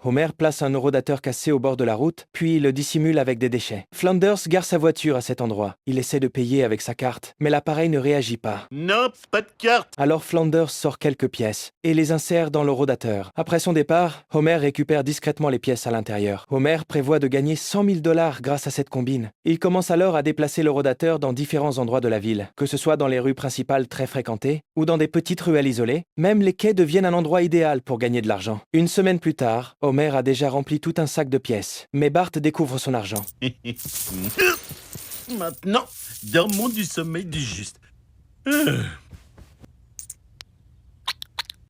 Homer place un horodateur cassé au bord de la route, puis le dissimule avec des déchets. Flanders gare sa voiture à cet endroit. Il essaie de payer avec sa carte, mais l'appareil ne réagit pas. Non, pas de carte. Alors Flanders sort quelques pièces et les insère dans l'horodateur. Après son départ, Homer récupère discrètement les pièces à l'intérieur. Homer prévoit de gagner 100 000 $ grâce à cette combine. Il commence alors à déplacer l'horodateur dans différents endroits de la ville, que ce soit dans les rues principales très fréquentées ou dans des petites ruelles isolées. Même les quais deviennent un endroit idéal pour gagner de l'argent. Une semaine plus tard, Homer a déjà rempli tout un sac de pièces, mais Bart découvre son argent. Maintenant, dormons du sommeil du juste.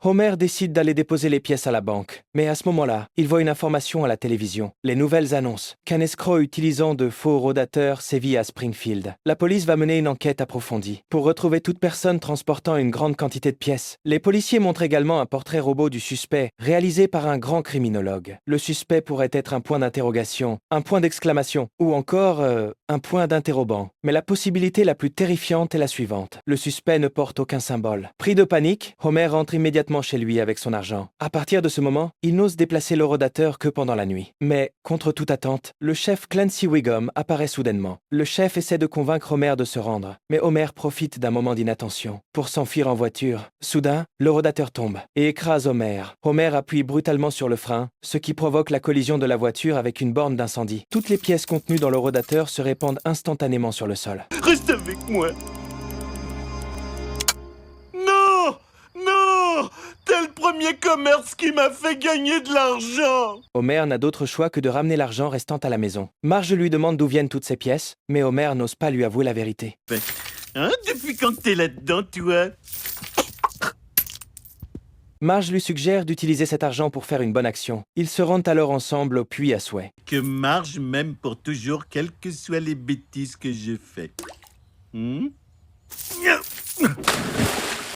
Homer décide d'aller déposer les pièces à la banque. Mais à ce moment-là, il voit une information à la télévision. Les nouvelles annoncent qu'un escroc utilisant de faux horodateurs sévit à Springfield. La police va mener une enquête approfondie pour retrouver toute personne transportant une grande quantité de pièces. Les policiers montrent également un portrait robot du suspect réalisé par un grand criminologue. Le suspect pourrait être un point d'interrogation, un point d'exclamation ou encore un point d'interrobant. Mais la possibilité la plus terrifiante est la suivante. Le suspect ne porte aucun symbole. Pris de panique, Homer rentre immédiatement chez lui avec son argent. À partir de ce moment, il n'ose déplacer l'horodateur que pendant la nuit. Mais, contre toute attente, le chef Clancy Wiggum apparaît soudainement. Le chef essaie de convaincre Homer de se rendre, mais Homer profite d'un moment d'inattention pour s'enfuir en voiture. Soudain, l'horodateur tombe et écrase Homer. Homer appuie brutalement sur le frein, ce qui provoque la collision de la voiture avec une borne d'incendie. Toutes les pièces contenues dans l'horodateur se répandent instantanément sur le sol. Reste avec moi. Non! Non! T'es le premier commerce qui m'a fait gagner de l'argent! Homer n'a d'autre choix que de ramener l'argent restant à la maison. Marge lui demande d'où viennent toutes ces pièces, mais Homer n'ose pas lui avouer la vérité. Hein? Depuis quand t'es là-dedans, toi? Marge lui suggère d'utiliser cet argent pour faire une bonne action. Ils se rendent alors ensemble au puits à souhait. Que Marge m'aime pour toujours, quelles que soient les bêtises que je fais.